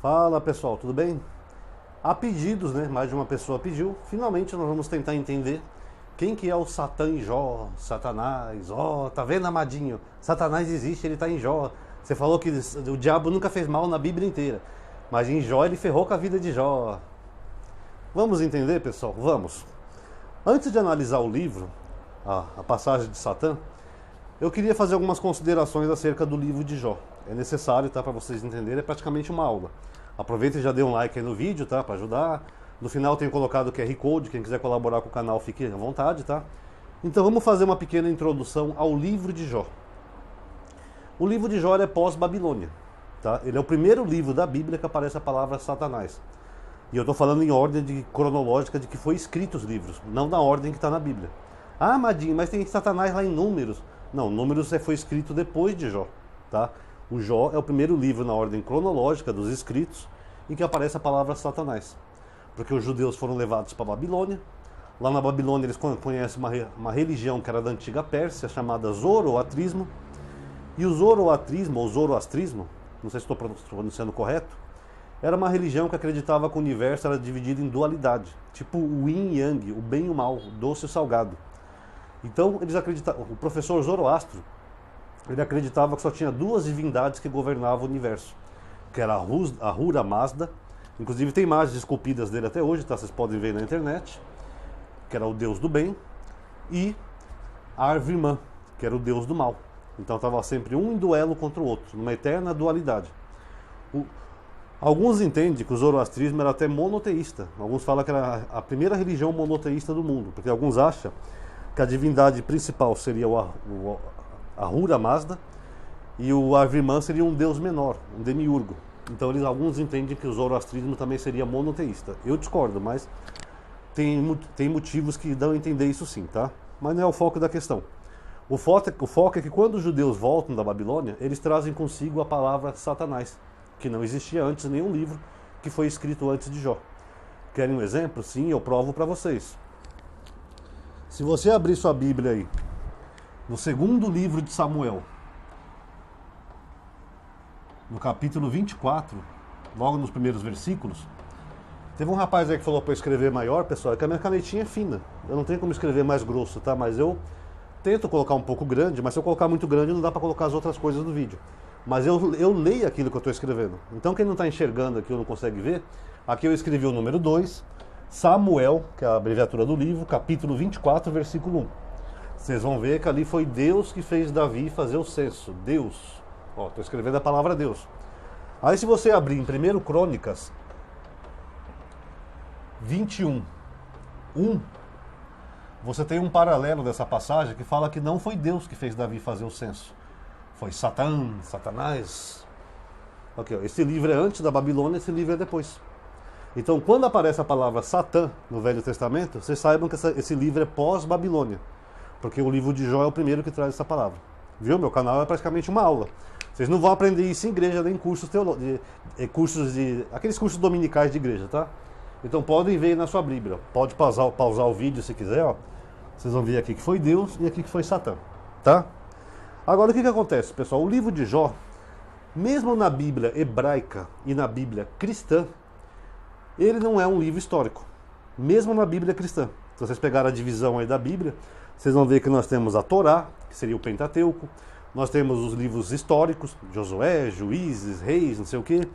Fala pessoal, tudo bem? Há pedidos, né? Mais de uma pessoa pediu. Finalmente nós vamos tentar entender quem que é o Satã em Jó, Satanás. Ó, tá vendo, amadinho? Satanás existe, ele tá em Jó. Você falou que o diabo nunca fez mal na Bíblia inteira, mas em Jó ele ferrou com a vida de Jó. Vamos entender, pessoal? Vamos. Antes de analisar o livro, a passagem de Satã, eu queria fazer algumas considerações acerca do livro de Jó. É necessário, tá, para vocês entenderem, é praticamente uma aula. Aproveita e já dê um like aí no vídeo, tá, para ajudar. No final tenho colocado o QR Code, quem quiser colaborar com o canal fique à vontade, tá? Então vamos fazer uma pequena introdução ao livro de Jó. O livro de Jó é pós-Babilônia, tá? Ele é o primeiro livro da Bíblia que aparece a palavra Satanás. E eu estou falando em ordem cronológica de que foi escrito os livros, não na ordem que está na Bíblia. Ah, Madinho, mas tem Satanás lá em Números. Não, Números foi escrito depois de Jó, tá? O Jó é o primeiro livro na ordem cronológica dos escritos em que aparece a palavra Satanás. Porque os judeus foram levados para a Babilônia. Lá na Babilônia eles conhecem uma religião que era da antiga Pérsia, chamada Zoroatrismo. E o Zoroatrismo, ou Zoroastrismo, não sei se estou pronunciando correto, era uma religião que acreditava que o universo era dividido em dualidade. Tipo o yin e yang, o bem e o mal, o doce e o salgado. Então eles acreditavam, o professor Zoroastro, ele acreditava que só tinha duas divindades que governavam o universo, que era a Ahura Mazda, inclusive tem imagens esculpidas dele até hoje, tá? Vocês podem ver na internet, que era o deus do bem, e Arvimã, que era o deus do mal. Então estava sempre um em duelo contra o outro, numa eterna dualidade. Alguns entendem que o zoroastrismo era até monoteísta. Alguns falam que era a primeira religião monoteísta do mundo, porque alguns acham que a divindade principal seria o Ahura Mazda e o Arvimã seria um deus menor, um demiurgo. Então alguns entendem que o zoroastrismo também seria monoteísta. Eu discordo, mas tem motivos que dão a entender isso sim, tá? Mas não é o foco da questão. O foco é que quando os judeus voltam da Babilônia, eles trazem consigo a palavra Satanás, que não existia antes em nenhum livro que foi escrito antes de Jó. Querem um exemplo? Sim, eu provo para vocês. Se você abrir sua Bíblia aí, no segundo livro de Samuel, no capítulo 24, logo nos primeiros versículos, teve um rapaz aí que falou para eu escrever maior, pessoal, é que a minha canetinha é fina. Eu não tenho como escrever mais grosso, tá? Mas eu tento colocar um pouco grande, mas se eu colocar muito grande não dá para colocar as outras coisas do vídeo. Mas eu leio aquilo que eu estou escrevendo. Então quem não está enxergando aqui ou não consegue ver, aqui eu escrevi o número 2, Samuel, que é a abreviatura do livro, capítulo 24, versículo 1. Vocês vão ver que ali foi Deus que fez Davi fazer o censo. Deus. Ó, estou escrevendo a palavra Deus. Aí se você abrir em 1 Crônicas 21, 1, você tem um paralelo dessa passagem que fala que não foi Deus que fez Davi fazer o censo. Foi Satã, Satanás. Okay, esse livro é antes da Babilônia, esse livro é depois. Então, quando aparece a palavra Satã no Velho Testamento, vocês saibam que esse livro é pós-Babilônia. Porque o livro de Jó é o primeiro que traz essa palavra. Viu? Meu canal é praticamente uma aula. Vocês não vão aprender isso em igreja, nem em cursos aqueles cursos dominicais de igreja, tá? Então podem ver aí na sua Bíblia. Pode pausar o vídeo se quiser, ó. Vocês vão ver aqui que foi Deus e aqui que foi Satã, tá? Agora o que acontece, pessoal? O livro de Jó, mesmo na Bíblia hebraica e na Bíblia cristã, ele não é um livro histórico. Mesmo na Bíblia cristã. Se vocês pegarem a divisão aí da Bíblia, vocês vão ver que nós temos a Torá, que seria o Pentateuco, nós temos os livros históricos, Josué, Juízes, Reis, não sei o quê,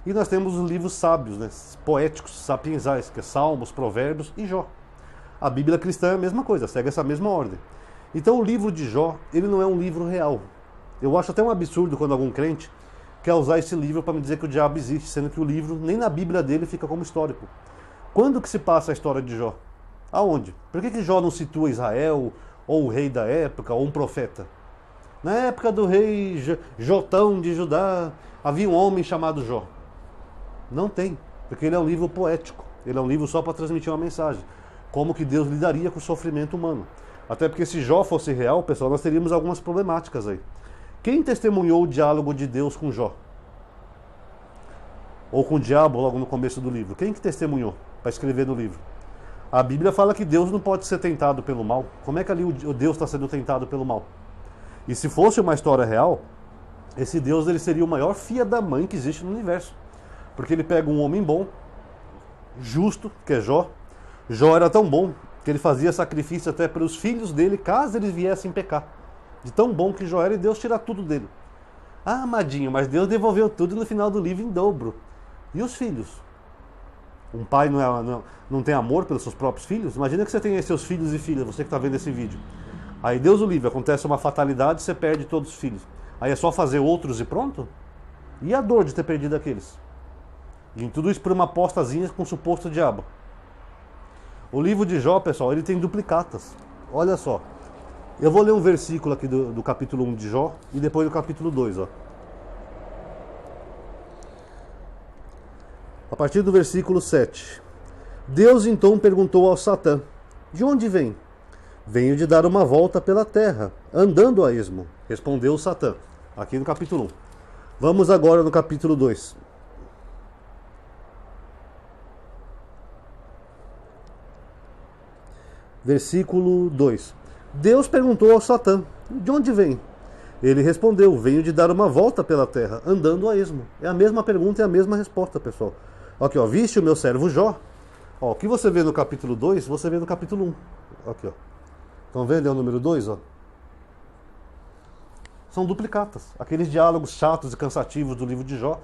e nós temos os livros sábios, né, poéticos, sapiensais, que é Salmos, Provérbios e Jó. A Bíblia cristã é a mesma coisa, segue essa mesma ordem. Então o livro de Jó, ele não é um livro real. Eu acho até um absurdo quando algum crente quer usar esse livro para me dizer que o diabo existe, sendo que o livro, nem na Bíblia dele, fica como histórico. Quando que se passa a história de Jó? Aonde? Por que Jó não situa Israel, ou o rei da época, ou um profeta? Na época do rei Jotão de Judá, havia um homem chamado Jó. Não tem, porque ele é um livro poético. Ele é um livro só para transmitir uma mensagem. Como que Deus lidaria com o sofrimento humano. Até porque se Jó fosse real, pessoal, nós teríamos algumas problemáticas aí. Quem testemunhou o diálogo de Deus com Jó? Ou com o diabo logo no começo do livro? Quem que testemunhou para escrever no livro? A Bíblia fala que Deus não pode ser tentado pelo mal. Como é que ali o Deus está sendo tentado pelo mal? E se fosse uma história real, esse Deus ele seria o maior filho da mãe que existe no universo. Porque ele pega um homem bom, justo, que é Jó. Jó era tão bom que ele fazia sacrifício até para os filhos dele, caso eles viessem pecar. De tão bom que Jó era, e Deus tira tudo dele. Ah, amadinho, mas Deus devolveu tudo no final do livro em dobro. E os filhos? Um pai não tem amor pelos seus próprios filhos? Imagina que você tem aí seus filhos e filhas, você que está vendo esse vídeo. Aí Deus o livre, acontece uma fatalidade, você perde todos os filhos. Aí é só fazer outros e pronto? E a dor de ter perdido aqueles? E tudo isso por uma apostazinha com o suposto diabo. O livro de Jó, pessoal, ele tem duplicatas. Olha só. Eu vou ler um versículo aqui do capítulo 1 de Jó e depois do capítulo 2, ó. A partir do versículo 7. Deus então perguntou ao Satã: de onde vem? Venho de dar uma volta pela terra, andando a esmo. Respondeu Satã, aqui no capítulo 1. Vamos agora no capítulo 2. Versículo 2. Deus perguntou ao Satã: de onde vem? Ele respondeu: venho de dar uma volta pela terra, andando a esmo. É a mesma pergunta e a mesma resposta, pessoal. Aqui, ó, viste o meu servo Jó? Ó, o que você vê no capítulo 2, você vê no capítulo 1. Aqui, ó. Estão vendo? É o número 2, ó. São duplicatas. Aqueles diálogos chatos e cansativos do livro de Jó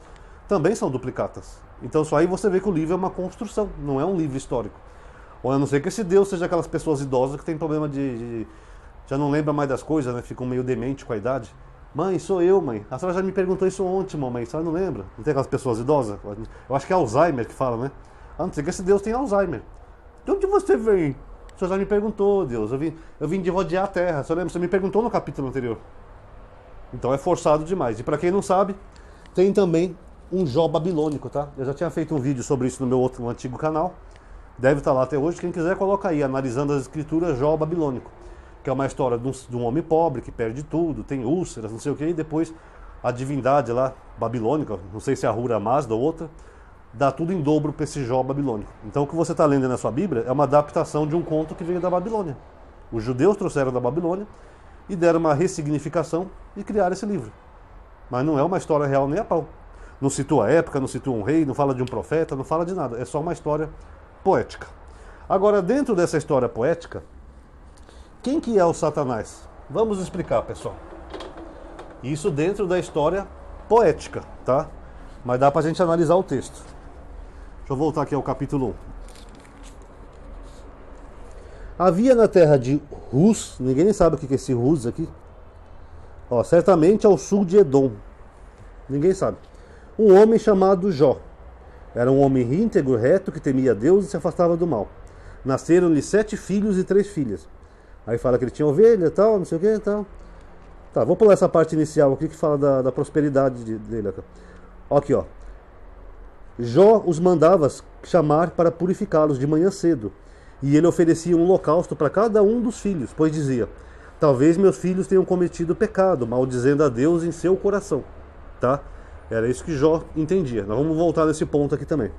também são duplicatas. Então só aí você vê que o livro é uma construção, não é um livro histórico. Ou a não ser que esse Deus seja aquelas pessoas idosas que tem problema já não lembra mais das coisas, né? Ficam meio demente com a idade. Mãe, sou eu, mãe. A senhora já me perguntou isso ontem, mamãe. A senhora não lembra? Não tem aquelas pessoas idosas? Eu acho que é Alzheimer que fala, né? A não ser que esse Deus tem Alzheimer. De onde você vem? A senhora já me perguntou, Deus. Eu vim de rodear a terra. Você lembra? Você me perguntou no capítulo anterior. Então é forçado demais. E para quem não sabe, tem também um Jó babilônico, tá? Eu já tinha feito um vídeo sobre isso no meu outro antigo canal. Deve estar lá até hoje. Quem quiser, coloca aí, analisando as escrituras, Jó babilônico. Que é uma história de um homem pobre que perde tudo, tem úlceras, não sei o que, e depois a divindade lá, babilônica, não sei se é a Ahura Mazda ou outra, dá tudo em dobro para esse Jó babilônico. Então o que você está lendo na sua Bíblia é uma adaptação de um conto que veio da Babilônia. Os judeus trouxeram da Babilônia e deram uma ressignificação e criaram esse livro. Mas não é uma história real nem a pau. Não situa a época, não situa um rei, não fala de um profeta, não fala de nada. É só uma história poética. Agora, dentro dessa história poética, quem que é o Satanás? Vamos explicar, pessoal. Isso dentro da história poética, tá? Mas dá pra gente analisar o texto. Deixa eu voltar aqui ao capítulo 1. Havia na terra de Uz, ninguém nem sabe o que é esse Uz aqui. Ó, certamente ao sul de Edom. Ninguém sabe. Um homem chamado Jó. Era um homem íntegro, reto, que temia Deus e se afastava do mal. Nasceram-lhe 7 filhos e 3 filhas. Aí fala que ele tinha ovelha e tal, não sei o que e tal. Tá, vou pular essa parte inicial aqui que fala da prosperidade dele. Aqui, ó. Jó os mandava chamar para purificá-los de manhã cedo. E ele oferecia um holocausto para cada um dos filhos, pois dizia: talvez meus filhos tenham cometido pecado, maldizendo a Deus em seu coração. Tá? Era isso que Jó entendia. Nós vamos voltar nesse ponto aqui também.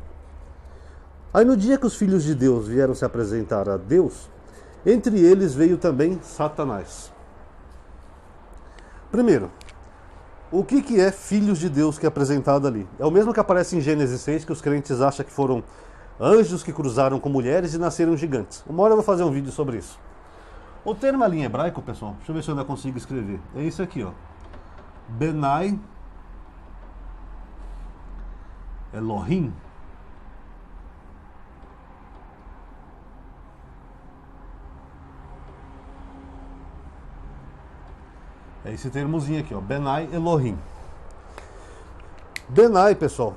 Aí no dia que os filhos de Deus vieram se apresentar a Deus, entre eles veio também Satanás. Primeiro, o que é filhos de Deus que é apresentado ali? É o mesmo que aparece em Gênesis 6, que os crentes acham que foram anjos que cruzaram com mulheres e nasceram gigantes. Uma hora eu vou fazer um vídeo sobre isso. O termo ali em hebraico, pessoal, deixa eu ver se eu ainda consigo escrever. É isso aqui, ó. Benai Elohim. É esse termozinho aqui, ó. Benai Elohim. Benai, pessoal,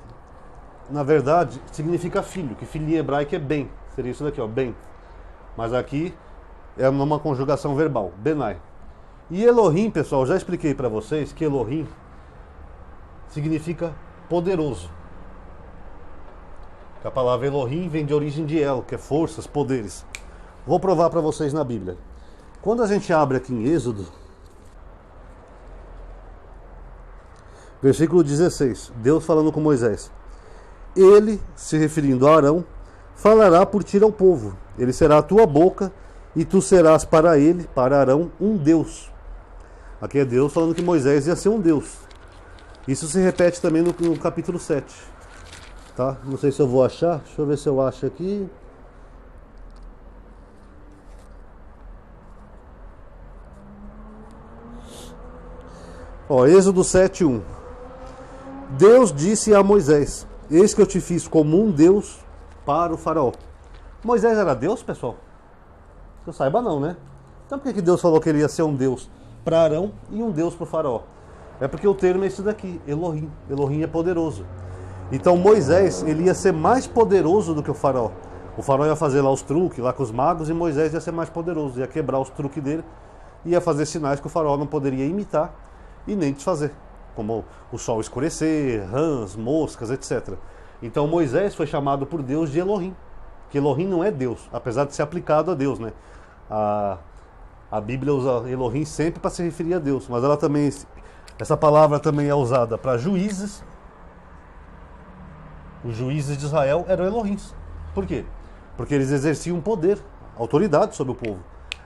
na verdade, significa filho, que filho em hebraico é bem. Seria isso daqui, ó, bem. Mas aqui é uma conjugação verbal, Benai. E Elohim, pessoal, já expliquei para vocês que Elohim significa poderoso. A palavra Elohim vem de origem de El, que é forças, poderes. Vou provar para vocês na Bíblia. Quando a gente abre aqui em Êxodo, versículo 16, Deus falando com Moisés: ele, se referindo a Arão, falará por ti ao povo. Ele será a tua boca e tu serás para ele, para Arão, um Deus. Aqui é Deus falando que Moisés ia ser um Deus. Isso se repete também no capítulo 7. tá? Não sei se eu vou achar, deixa eu ver se eu acho aqui. Ó, Êxodo 7:1. Deus disse a Moisés: eis que eu te fiz como um Deus para o faraó. Moisés era Deus, pessoal? Que eu saiba não, né? Então por que Deus falou que ele ia ser um Deus para Arão e um Deus para o faraó? É porque o termo é esse daqui, Elohim. Elohim é poderoso. Então Moisés, ele ia ser mais poderoso do que o faraó. O faraó ia fazer lá os truques, lá com os magos, e Moisés ia ser mais poderoso, ia quebrar os truques dele, ia fazer sinais que o faraó não poderia imitar e nem desfazer, como o sol escurecer, rãs, moscas, etc. Então Moisés foi chamado por Deus de Elohim, que Elohim não é Deus, apesar de ser aplicado a Deus, né? A Bíblia usa Elohim sempre para se referir a Deus, mas ela também, essa palavra também é usada para juízes. Os juízes de Israel eram Elohims. Por quê? Porque eles exerciam poder, autoridade sobre o povo.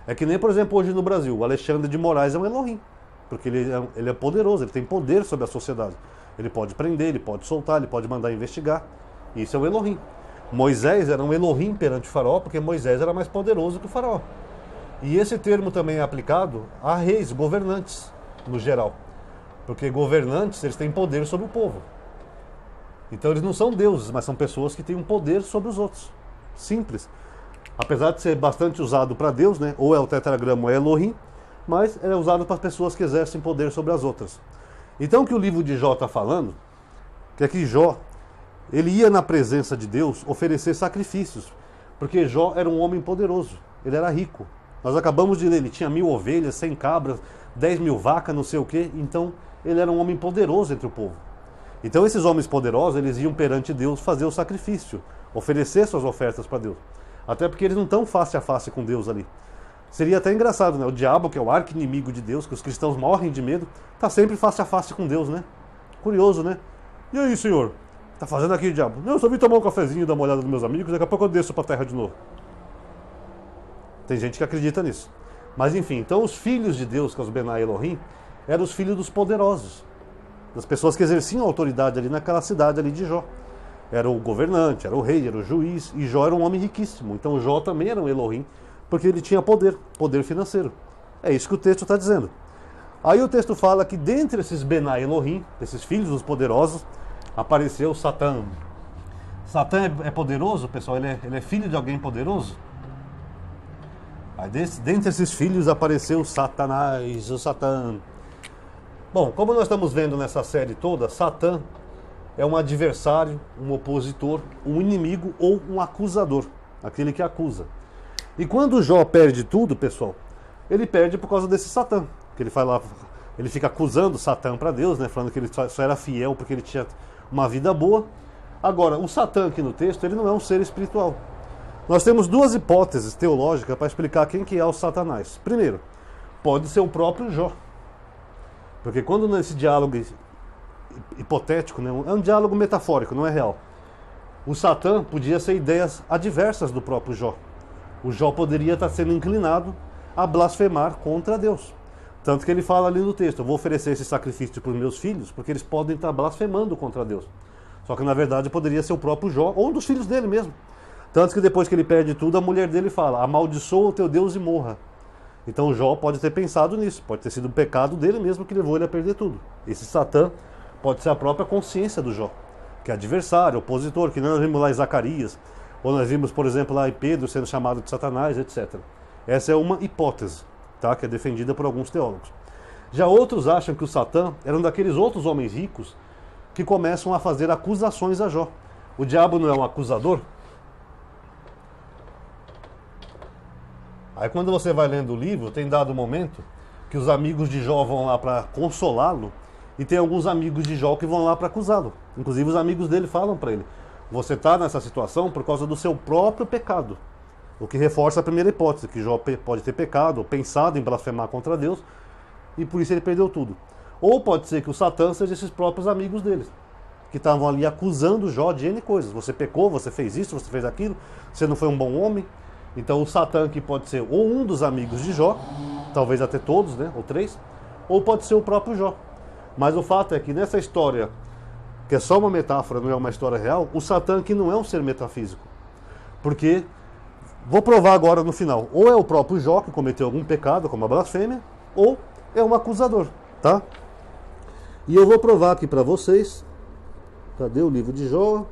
É que nem, por exemplo, hoje no Brasil, o Alexandre de Moraes é um Elohim, porque ele é poderoso, ele tem poder sobre a sociedade. Ele pode prender, ele pode soltar, ele pode mandar investigar. Isso é o Elohim. Moisés era um Elohim perante o faraó, porque Moisés era mais poderoso que o faraó. E esse termo também é aplicado a reis, governantes, no geral. Porque governantes, eles têm poder sobre o povo. Então eles não são deuses, mas são pessoas que têm um poder sobre os outros. Simples. Apesar de ser bastante usado para Deus, né? Ou é o tetragrama ou é Elohim, mas é usado para pessoas que exercem poder sobre as outras. Então o que o livro de Jó está falando, que é que Jó, ele ia na presença de Deus oferecer sacrifícios, porque Jó era um homem poderoso, ele era rico. Nós acabamos de ler, ele tinha 1000 ovelhas, 100 cabras, 10.000 vacas, não sei o quê. Então ele era um homem poderoso entre o povo. Então esses homens poderosos, eles iam perante Deus fazer o sacrifício, oferecer suas ofertas para Deus. Até porque eles não estão face a face com Deus ali. Seria até engraçado, né? O diabo, que é o arqui-inimigo de Deus, que os cristãos morrem de medo, está sempre face a face com Deus, né? Curioso, né? E aí, senhor? Tá fazendo aqui, diabo? Não, eu só vim tomar um cafezinho e dar uma olhada nos meus amigos, daqui a pouco eu desço para a terra de novo. Tem gente que acredita nisso. Mas enfim, então os filhos de Deus, que é os Benai Elohim, eram os filhos dos poderosos, das pessoas que exerciam autoridade ali naquela cidade ali de Jó. Era o governante, era o rei, era o juiz, e Jó era um homem riquíssimo. Então Jó também era um Elohim, porque ele tinha poder, poder financeiro. É isso que o texto está dizendo. Aí o texto fala que dentre esses Benai Elohim, esses filhos dos poderosos, apareceu Satã. Satã é poderoso, pessoal? Ele é filho de alguém poderoso? Aí dentre esses filhos apareceu Satanás, o Satã. Bom, como nós estamos vendo nessa série toda, Satã é um adversário, um opositor, um inimigo ou um acusador, aquele que acusa. E quando Jó perde tudo, pessoal, ele perde por causa desse Satã, que ele fala, ele fica acusando Satã para Deus, né, falando que ele só era fiel porque ele tinha uma vida boa. Agora, o Satã aqui no texto, ele não é um ser espiritual. Nós temos duas hipóteses teológicas para explicar quem que é o Satanás. Primeiro, pode ser o próprio Jó. Porque quando nesse diálogo hipotético, né, é um diálogo metafórico, não é real, o Satã podia ser ideias adversas do próprio Jó. O Jó poderia estar sendo inclinado a blasfemar contra Deus. Tanto que ele fala ali no texto, eu vou oferecer esse sacrifício para os meus filhos, porque eles podem estar blasfemando contra Deus. Só que na verdade poderia ser o próprio Jó, ou um dos filhos dele mesmo. Tanto que depois que ele perde tudo, a mulher dele fala, amaldiçoa o teu Deus e morra. Então Jó pode ter pensado nisso, pode ter sido um pecado dele mesmo que levou ele a perder tudo. Esse Satã pode ser a própria consciência do Jó, que é adversário, opositor, que nós vimos lá em Zacarias, ou nós vimos, por exemplo, lá em Pedro sendo chamado de Satanás, etc. Essa é uma hipótese, tá? Que é defendida por alguns teólogos. Já outros acham que o Satã era um daqueles outros homens ricos que começam a fazer acusações a Jó. O diabo não é um acusador? Aí quando você vai lendo o livro, tem dado momento que os amigos de Jó vão lá para consolá-lo, e tem alguns amigos de Jó que vão lá para acusá-lo. Inclusive os amigos dele falam para ele, você está nessa situação por causa do seu próprio pecado. O que reforça a primeira hipótese, que Jó pode ter pecado, ou pensado em blasfemar contra Deus, e por isso ele perdeu tudo. Ou pode ser que o Satã seja esses próprios amigos dele, que estavam ali acusando Jó de N coisas. Você pecou, você fez isso, você fez aquilo, você não foi um bom homem. Então o Satã que pode ser ou um dos amigos de Jó, talvez até todos, né, ou 3, ou pode ser o próprio Jó. Mas o fato é que nessa história, que é só uma metáfora, não é uma história real, o Satã aqui não é um ser metafísico. Porque, vou provar agora no final, ou é o próprio Jó que cometeu algum pecado, como a blasfêmia, ou é um acusador, tá? E eu vou provar aqui para vocês. Cadê o livro de Jó?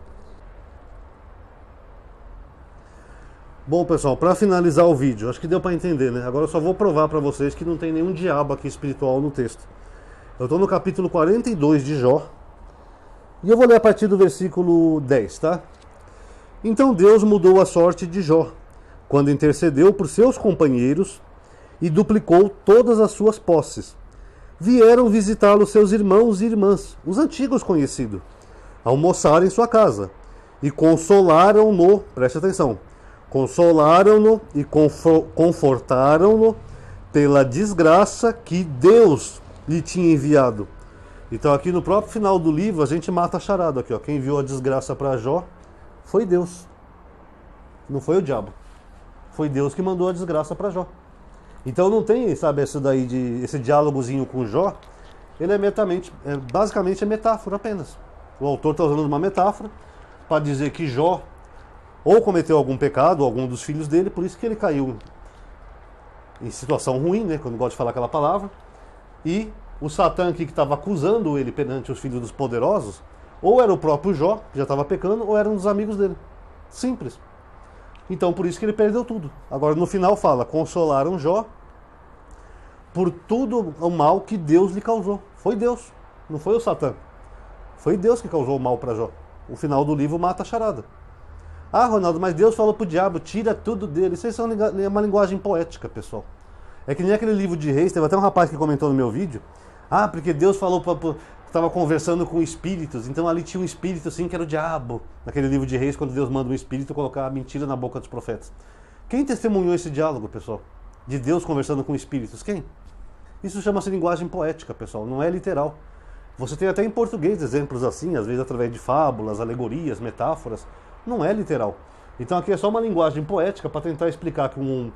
Bom, pessoal, para finalizar o vídeo, acho que deu para entender, né? Agora eu só vou provar para vocês que não tem nenhum diabo aqui espiritual no texto. Eu estou no capítulo 42 de Jó, e eu vou ler a partir do versículo 10, tá? Então Deus mudou a sorte de Jó, quando intercedeu por seus companheiros e duplicou todas as suas posses. Vieram visitá-lo seus irmãos e irmãs, os antigos conhecidos, almoçaram em sua casa, e consolaram-no, preste atenção, consolaram-no e confortaram-no pela desgraça que Deus lhe tinha enviado. Então aqui no próprio final do livro a gente mata a charada aqui, ó. Quem enviou a desgraça para Jó foi Deus. Não foi o diabo. Foi Deus que mandou a desgraça para Jó. Então não tem, sabe, esse diálogozinho com Jó, ele basicamente é metáfora apenas. O autor está usando uma metáfora para dizer que Jó ou cometeu algum pecado, ou algum dos filhos dele, por isso que ele caiu em situação ruim, né, quando gosta de falar aquela palavra, e o Satã aqui que estava acusando ele perante os filhos dos poderosos, ou era o próprio Jó, que já estava pecando, ou era um dos amigos dele. Simples. Então por isso que ele perdeu tudo. Agora no final fala, consolaram Jó por tudo o mal que Deus lhe causou. Foi Deus, não foi o Satã. Foi Deus que causou o mal para Jó. O final do livro mata a charada. Ah, Ronaldo, mas Deus falou pro diabo, tira tudo dele. Isso é uma linguagem poética, pessoal. É que nem aquele livro de Reis, teve até um rapaz que comentou no meu vídeo. Ah, porque Deus falou, estava conversando com espíritos, então ali tinha um espírito assim que era o diabo. Naquele livro de Reis, quando Deus manda um espírito colocar a mentira na boca dos profetas. Quem testemunhou esse diálogo, pessoal? De Deus conversando com espíritos? Quem? Isso chama-se linguagem poética, pessoal, não é literal. Você tem até em português exemplos assim, às vezes através de fábulas, alegorias, metáforas. Não é literal. Então aqui é só uma linguagem poética para tentar explicar que um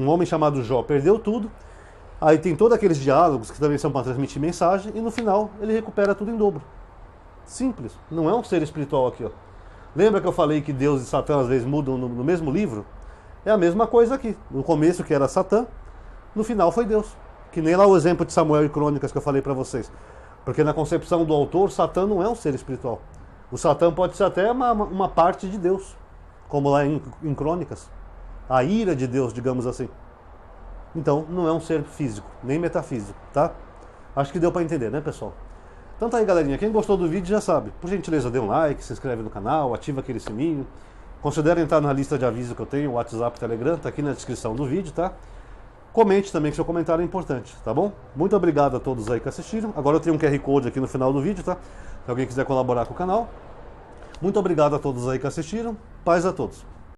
homem chamado Jó perdeu tudo. Aí tem todos aqueles diálogos que também são para transmitir mensagem e no final ele recupera tudo em dobro. Simples. Não é um ser espiritual aqui, ó. Lembra que eu falei que Deus e Satã às vezes mudam no mesmo livro? É a mesma coisa aqui. No começo que era Satã, no final foi Deus. Que nem lá o exemplo de Samuel e Crônicas que eu falei para vocês. Porque na concepção do autor, Satã não é um ser espiritual. O Satã pode ser até uma parte de Deus, como lá em Crônicas. A ira de Deus, digamos assim. Então, não é um ser físico, nem metafísico, tá? Acho que deu para entender, né, pessoal? Então tá aí, galerinha. Quem gostou do vídeo já sabe. Por gentileza, dê um like, se inscreve no canal, ativa aquele sininho. Considere entrar na lista de aviso que eu tenho, o WhatsApp, Telegram, tá aqui na descrição do vídeo, tá? Comente também, que seu comentário é importante, tá bom? Muito obrigado a todos aí que assistiram. Agora eu tenho um QR Code aqui no final do vídeo, tá? Se alguém quiser colaborar com o canal. Muito obrigado a todos aí que assistiram. Paz a todos.